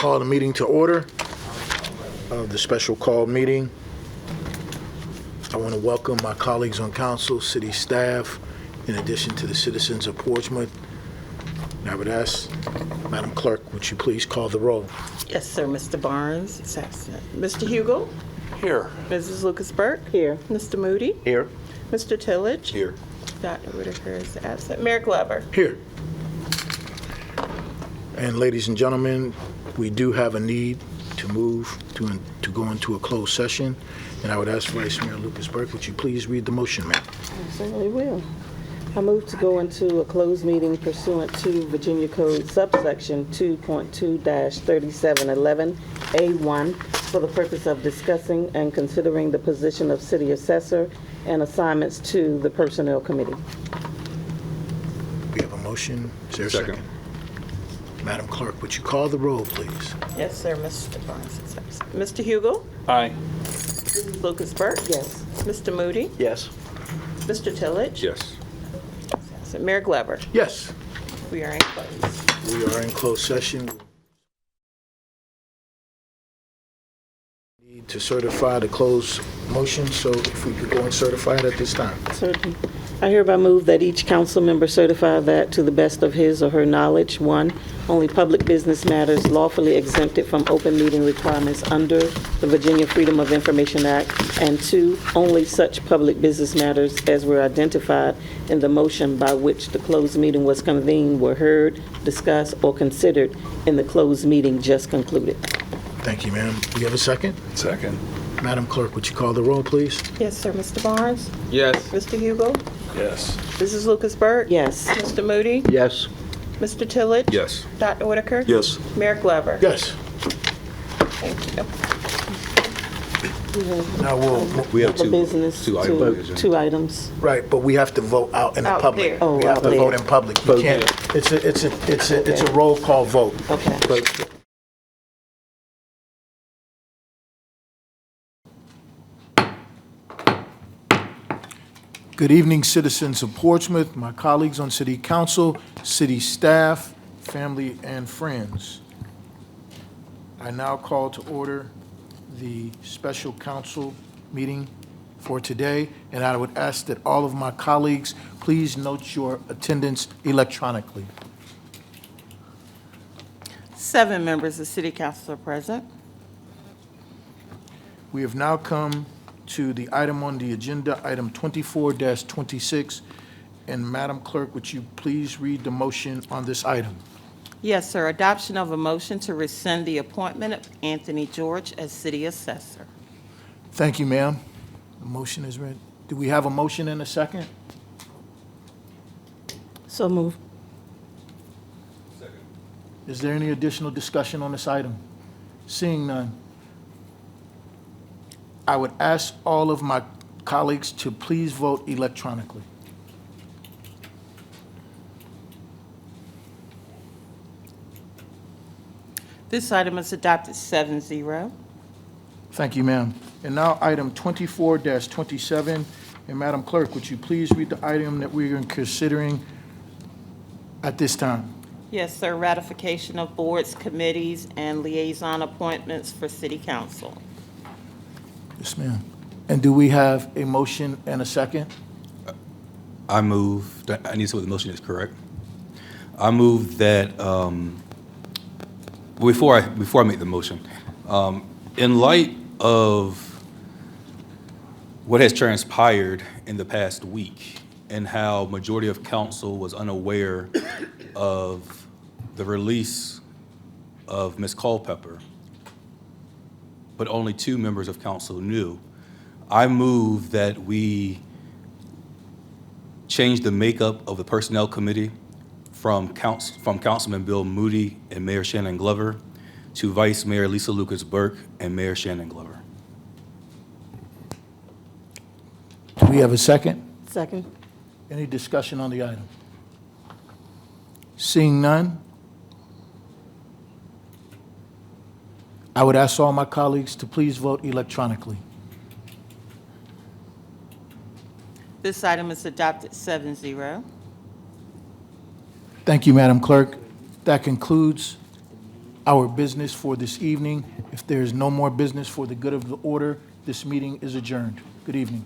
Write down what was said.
Call the meeting to order of the special call meeting. I want to welcome my colleagues on council, city staff, in addition to the citizens of Portsmouth. And I would ask, Madam Clerk, would you please call the roll? Yes, sir. Mr. Barnes is absent. Mr. Hugo? Here. Mrs. Lucas-Burke? Here. Mr. Moody? Here. Mr. Tillage? Here. Dr. Whitaker is absent. Mayor Glover? Here. And ladies and gentlemen, we do have a need to move to go into a closed session. And I would ask Vice Mayor Lucas-Burke, would you please read the motion, ma'am? I certainly will. I move to go into a closed meeting pursuant to Virginia Code subsection 2.2-3711A1 for the purpose of discussing and considering the position of city assessor and assignments to the Personnel Committee. We have a motion. Is there a second? Madam Clerk, would you call the roll, please? Yes, sir. Mr. Barnes is absent. Mr. Hugo? Aye. Mrs. Lucas-Burke? Yes. Mr. Moody? Yes. Mr. Tillage? Yes. Absent. Mayor Glover? Yes, We are in closed. we are in closed session. Need to certify the closed motion, so if we could go and certify it at this time. Certainly. I hereby move that each council member certify that, to the best of his or her knowledge, 1, only public business matters lawfully exempted from open meeting requirements under the Virginia Freedom of Information Act, and 2, only such public business matters as were identified in the motion by which the closed meeting was convened were heard, discussed, or considered in the closed meeting just concluded. Thank you, ma'am. Do you have a second? Second. Madam Clerk, would you call the roll, please? Yes, sir. Mr. Barnes? Yes. Mr. Hugo? Yes. Mrs. Lucas-Burke? Yes. Mr. Moody? Yes. Mr. Tillage? Yes. Dr. Whitaker? Yes. Mayor Glover? Yes. Thank you. Now We have The business, two items. two items. right, but we have to vote out in the Out public. there. Oh, We have out to there. vote in public. You Vote can't, it's a roll call vote. Okay. But good evening, citizens of Portsmouth, my colleagues on city council, city staff, family, and friends. I now call to order the special council meeting for today, and I would ask that all of my colleagues please note your attendance electronically. 7 members of City Council are present. We have now come to the item on the agenda, item 24-26. And Madam Clerk, would you please read the motion on this item? Yes, sir. Adoption of a motion to rescind the appointment of Anthony George as city assessor. Thank you, ma'am. The motion is read. Do we have a motion and a second? So move. Is there any additional discussion on this item? Seeing none, I would ask all of my colleagues to please vote electronically. This item is adopted 7-0. Thank you, ma'am. And now, item 24-27. And Madam Clerk, would you please read the item that we are considering at this time? Yes, sir. Ratification of boards, committees, and liaison appointments for city council. Yes, ma'am. And do we have a motion and a second? I move, I need to see what the motion is, correct? I move that, before I make the motion, in light of what has transpired in the past week and how majority of council was unaware of the release of Ms. Culpepper, but only 2 members of council knew, I move that we change the makeup of the Personnel Committee from Councilman Bill Moody and Mayor Shannon Glover to Vice Mayor Lisa Lucas-Burke and Mayor Shannon Glover. Do we have a second? Second. Any discussion on the item? Seeing none, I would ask all my colleagues to please vote electronically. This item is adopted 7-0. Thank you, Madam Clerk. That concludes our business for this evening. If there is no more business for the good of the order, this meeting is adjourned. Good evening.